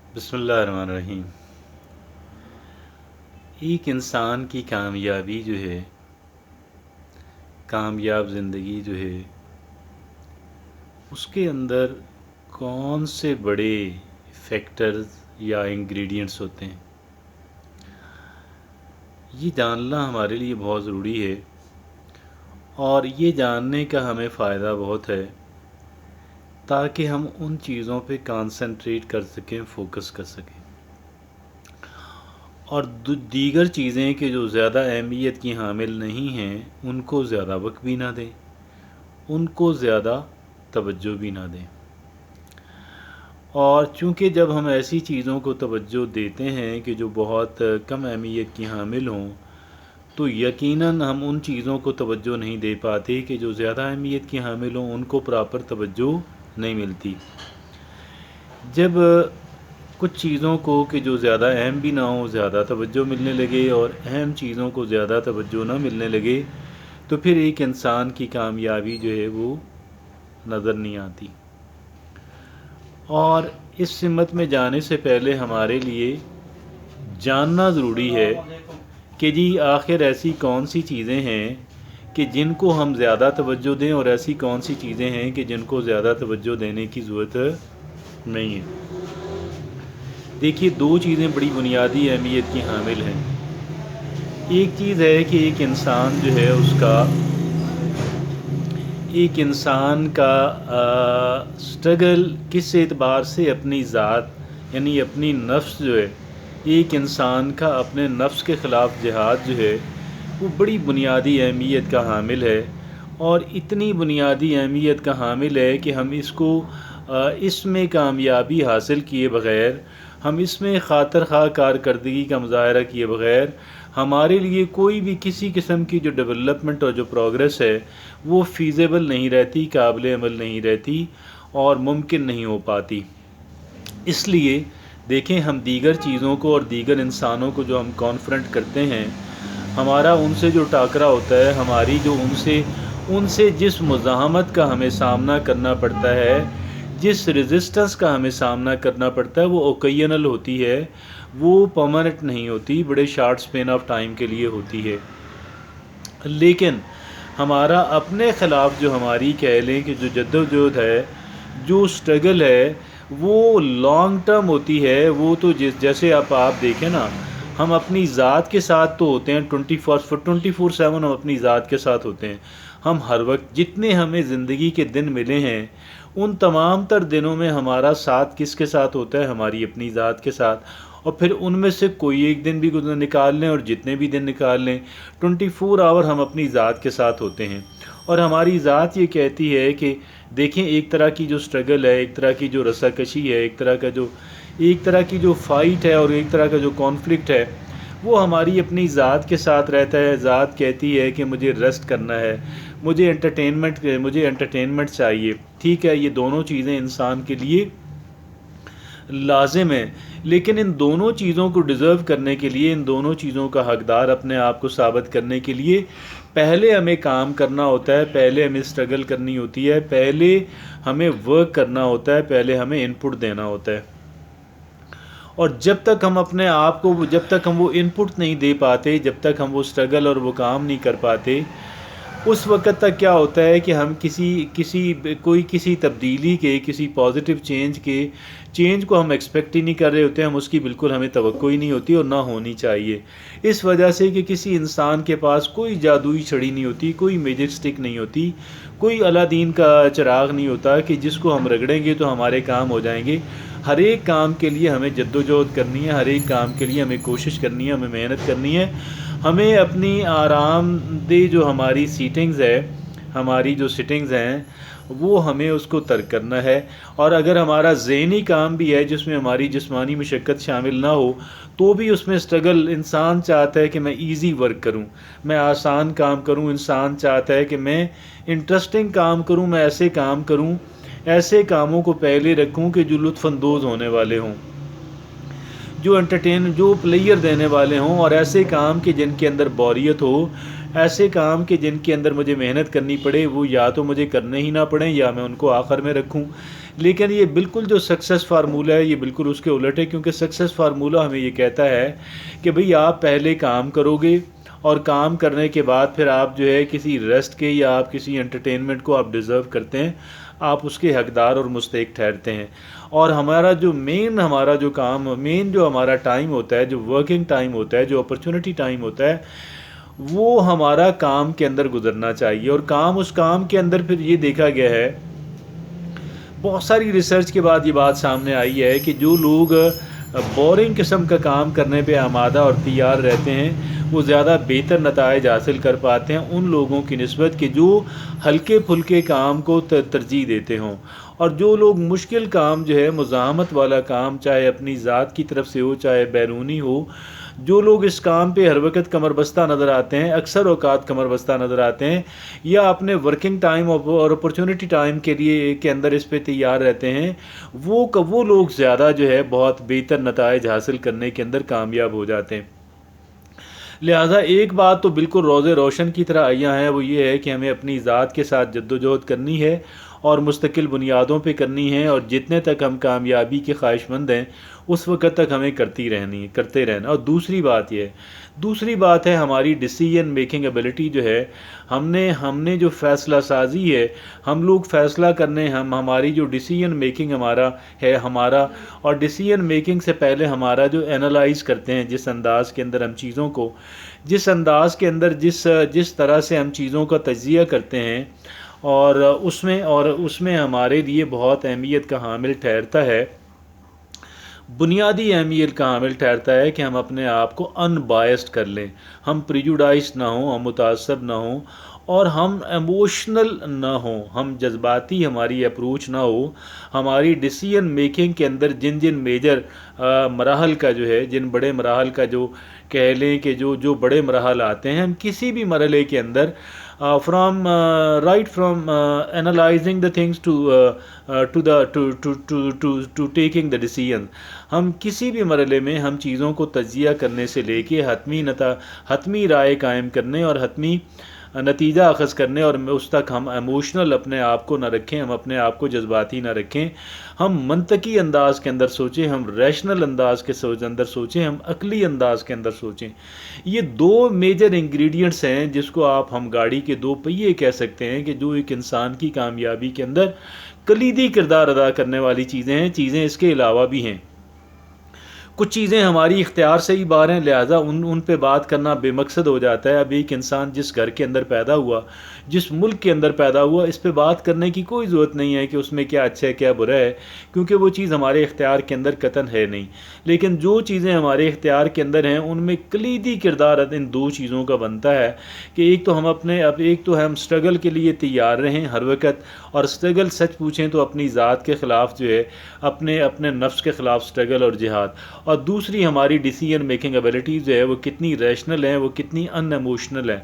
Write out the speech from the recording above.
बिस्मिल्लाहिर्रहमानिर्रहीम। एक इंसान की कामयाबी जो है, कामयाब ज़िंदगी जो है, उसके अंदर कौन से बड़े फैक्टर्स या इंग्रेडिएंट्स होते हैं, ये जानना हमारे लिए बहुत ज़रूरी है। और ये जानने का हमें फ़ायदा बहुत है ताकि हम उन चीज़ों पे कंसंट्रेट कर सकें, फोकस कर सकें, और दीगर चीज़ें कि जो ज़्यादा अहमियत की हामिल नहीं हैं उनको ज़्यादा वक्त भी ना दें, उनको ज़्यादा तवज्जो भी ना दें। और चूँकि जब हम ऐसी चीज़ों को तवज्जो देते हैं कि जो बहुत कम अहमियत की हामिल हों, तो यकीनन हम उन चीज़ों को तवज्जो नहीं दे पाते कि जो ज़्यादा अहमियत की हामिल हों, उनको प्रॉपर तवज्जो नहीं मिलती। जब कुछ चीज़ों को कि जो ज़्यादा अहम भी ना हो ज़्यादा तवज्जो मिलने लगे और अहम चीज़ों को ज़्यादा तवज्जो ना मिलने लगे, तो फिर एक इंसान की कामयाबी जो है वो नज़र नहीं आती। और इस सिमत में जाने से पहले हमारे लिए जानना ज़रूरी है कि जी आखिर ऐसी कौन सी चीज़ें हैं कि जिनको हम ज़्यादा तवज्जो दें और ऐसी कौन सी चीज़ें हैं कि जिनको ज़्यादा तवज्जो देने की ज़रूरत नहीं है। देखिए, दो चीज़ें बड़ी बुनियादी अहमियत की हामिल हैं। एक चीज़ है कि एक इंसान का स्ट्रगल किस एतबार से अपनी ज़ात यानी अपनी नफ्स जो है, एक इंसान का अपने नफ्स के ख़िलाफ़ जिहाद जो है वो बड़ी बुनियादी अहमियत का हामिल है। और इतनी बुनियादी अहमियत का हामिल है कि हम इसमें कामयाबी हासिल किए बग़ैर, हम इसमें ख़ातिर ख़्वाह कारकर्दगी का मुज़ाहरा किए बग़ैर हमारे लिए कोई भी किसी किस्म की जो डेवलपमेंट और जो प्रोग्रेस है वो फ़ीज़ेबल नहीं रहती, काबिल अमल नहीं रहती और मुमकिन नहीं हो पाती। इसलिए देखें, हम दीगर चीज़ों को और दीगर इंसानों को जो हम कॉन्फ्रंट करते हैं, हमारा उनसे जो टाकरा होता है, हमारी जो उनसे जिस मुज़ाहमत का हमें सामना करना पड़ता है, जिस रेजिस्टेंस का हमें सामना करना पड़ता है, वो ओकेजनल होती है, वो परमानेंट नहीं होती, बड़े शॉर्ट स्पेन ऑफ टाइम के लिए होती है। लेकिन हमारा अपने ख़िलाफ़ जो हमारी कह लें कि जो जद्दोजहद है, जो स्ट्रगल है, वो लॉन्ग टर्म होती है। वो तो जैसे आप देखें ना, हम अपनी ज़ात के साथ तो होते हैं 24/7 हम अपनी ज़ात के साथ होते हैं। हम हर वक्त जितने हमें ज़िंदगी के दिन मिले हैं, उन तमाम तर दिनों में हमारा साथ किसके साथ होता है? हमारी अपनी ज़ात के साथ। और फिर उनमें से कोई एक दिन भी निकाल लें और जितने भी दिन निकाल लें, 24 आवर हम अपनी ज़ात के साथ होते हैं। और हमारी ज़ात ये कहती है कि देखें, एक तरह की जो स्ट्रगल है, एक तरह की जो रस्साकशी है, एक तरह की जो फ़ाइट है और एक तरह का जो कॉन्फ्लिक्ट है, वो हमारी अपनी ज़ात के साथ रहता है। ज़ात कहती है कि मुझे रेस्ट करना है, मुझे एंटरटेनमेंट चाहिए। ठीक है, ये दोनों चीज़ें इंसान के लिए लाजिम है, लेकिन इन दोनों चीज़ों को डिज़र्व करने के लिए, इन दोनों चीज़ों का हकदार अपने आप को साबित करने के लिए पहले हमें काम करना होता है, पहले हमें स्ट्रगल करनी होती है, पहले हमें वर्क करना होता है, पहले हमें इनपुट देना होता है। और जब तक हम अपने आप को, जब तक हम वो इनपुट नहीं दे पाते, जब तक हम वो स्ट्रगल और वो काम नहीं कर पाते, उस वक़्त तक क्या होता है कि हम किसी तब्दीली के, किसी पॉजिटिव चेंज को हम एक्सपेक्ट ही नहीं कर रहे होते हैं। हम उसकी बिल्कुल हमें तवक्को ही नहीं होती और ना होनी चाहिए। इस वजह से कि किसी इंसान के पास कोई जादुई छड़ी नहीं होती, कोई मैजिक स्टिक नहीं होती, कोई अलादीन का चिराग नहीं होता कि जिसको हम रगड़ेंगे तो हमारे काम हो जाएंगे। हर एक काम के लिए हमें जद्दोजहद करनी है, हर एक काम के लिए हमें कोशिश करनी है, हमें मेहनत करनी है। हमें अपनी आरामदेह जो हमारी सिटिंग्स हैं, वो हमें उसको तर्क करना है। और अगर हमारा ज़हनी काम भी है जिसमें हमारी जिस्मानी मशक्क़त शामिल ना हो, तो भी उसमें स्ट्रगल, इंसान चाहता है कि मैं इजी वर्क करूं, मैं आसान काम करूं। इंसान चाहता है कि मैं इंटरेस्टिंग काम करूं, मैं ऐसे काम करूं, ऐसे कामों को पहले रखूं कि जो लुत्फ़अंदोज़ होने वाले हों, जो प्लेयर देने वाले हों, और ऐसे काम के जिनके अंदर बोरियत हो, ऐसे काम के जिनके अंदर मुझे मेहनत करनी पड़े, वो या तो मुझे करने ही ना पड़े या मैं उनको आखिर में रखूं। لیکن یہ بالکل جو سکسیس فارمولہ ہے یہ بالکل اس کے الٹ ہے، کیونکہ سکسیس فارمولہ ہمیں یہ کہتا ہے کہ بھئی آپ پہلے کام کرو گے، اور کام کرنے کے بعد پھر آپ جو ہے کسی ریسٹ کے یا آپ کسی انٹرٹینمنٹ کو آپ ڈیزرو کرتے ہیں، آپ اس کے حقدار اور مستحق ٹھہرتے ہیں۔ اور ہمارا جو مین جو ہمارا ٹائم ہوتا ہے، جو ورکنگ ٹائم ہوتا ہے، جو اپرچونٹی ٹائم ہوتا ہے، وہ ہمارا کام کے اندر گزرنا چاہیے۔ اور اس کام کے اندر پھر یہ دیکھا گیا ہے، بہت ساری ریسرچ کے بعد یہ بات سامنے آئی ہے کہ جو لوگ بورنگ قسم کا کام کرنے پہ آمادہ اور تیار رہتے ہیں، وہ زیادہ بہتر نتائج حاصل کر پاتے ہیں ان لوگوں کی نسبت کہ جو ہلکے پھلکے کام کو ترجیح دیتے ہوں۔ اور جو لوگ مشکل کام جو ہے، مزاحمت والا کام، چاہے اپنی ذات کی طرف سے ہو چاہے بیرونی ہو، جو لوگ اس کام پہ ہر وقت کمر بستہ نظر آتے ہیں، اکثر اوقات کمر بستہ نظر آتے ہیں، یا اپنے ورکنگ ٹائم اور اپرچونٹی ٹائم کے اندر اس پہ تیار رہتے ہیں، وہ لوگ زیادہ جو ہے بہت بہتر نتائج حاصل کرنے کے اندر کامیاب ہو جاتے ہیں۔ لہٰذا ایک بات تو بالکل روز روشن کی طرح عیاں ہے، وہ یہ ہے کہ ہمیں اپنی ذات کے ساتھ جدوجہد کرنی ہے اور مستقل بنیادوں پہ کرنی ہے، اور جتنے تک ہم کامیابی کے خواہش مند ہیں اس وقت تک ہمیں کرتے رہنا۔ اور دوسری بات ہے ہماری ڈیسیژن میکنگ ایبلٹی جو ہے، ہم نے جو فیصلہ سازی ہے، ہم لوگ فیصلہ کرنے، ہماری جو ڈیسیژن میکنگ ہمارا اور ڈیسیژن میکنگ سے پہلے ہمارا جو اینالائز کرتے ہیں، جس انداز کے اندر ہم چیزوں کو، جس انداز کے اندر جس طرح سے ہم چیزوں کا تجزیہ کرتے ہیں، اور اس میں ہمارے لیے بہت اہمیت کا حامل ٹھہرتا ہے، بنیادی اہمیت کا حامل ٹھہرتا ہے کہ ہم اپنے آپ کو ان بائسڈ کر لیں، ہم پریجوڈائزڈ نہ ہوں، ہم متعصب نہ ہوں، اور ہم ایموشنل نہ ہوں، ہم جذباتی ہماری اپروچ نہ ہو۔ ہماری ڈیسیژن میکنگ کے اندر جن میجر مراحل کا جو ہے، جن بڑے مراحل کا جو کہہ لیں کہ جو بڑے مراحل آتے ہیں، ہم کسی بھی مرحلے کے اندر from analyzing the things to taking the decision، ہم کسی بھی مرحلے میں ہم چیزوں کو تجزیہ کرنے سے لے کے حتمی رائے قائم کرنے اور حتمی نتیجہ اخذ کرنے، اور اس تک ہم ایموشنل اپنے آپ کو نہ رکھیں، ہم اپنے آپ کو جذباتی نہ رکھیں، ہم منطقی انداز کے اندر سوچیں، ہم ریشنل انداز کے اندر سوچیں، ہم عقلی انداز کے اندر سوچیں۔ یہ دو میجر انگریڈینٹس ہیں جس کو ہم گاڑی کے دو پہیے کہہ سکتے ہیں، کہ جو ایک انسان کی کامیابی کے اندر کلیدی کردار ادا کرنے والی چیزیں ہیں۔ چیزیں اس کے علاوہ بھی ہیں، کچھ چیزیں ہماری اختیار سے ہی باہر ہیں، لہٰذا ان پہ بات کرنا بے مقصد ہو جاتا ہے۔ اب ایک انسان جس گھر کے اندر پیدا ہوا، جس ملک کے اندر پیدا ہوا، اس پہ بات کرنے کی کوئی ضرورت نہیں ہے کہ اس میں کیا اچھا ہے کیا برا ہے، کیونکہ وہ چیز ہمارے اختیار کے اندر قطعاً ہے نہیں۔ لیکن جو چیزیں ہمارے اختیار کے اندر ہیں، ان میں کلیدی کردار ان دو چیزوں کا بنتا ہے کہ ایک تو ہم سٹرگل کے لیے تیار رہیں ہر وقت، اور سٹرگل سچ پوچھیں تو اپنی ذات کے خلاف جو ہے، اپنے نفس کے خلاف سٹرگل اور جہاد، اور دوسری ہماری ڈیسیژن میکنگ ایبلٹیز جو ہے وہ کتنی ریشنل ہیں، وہ کتنی ان ایموشنل ہیں۔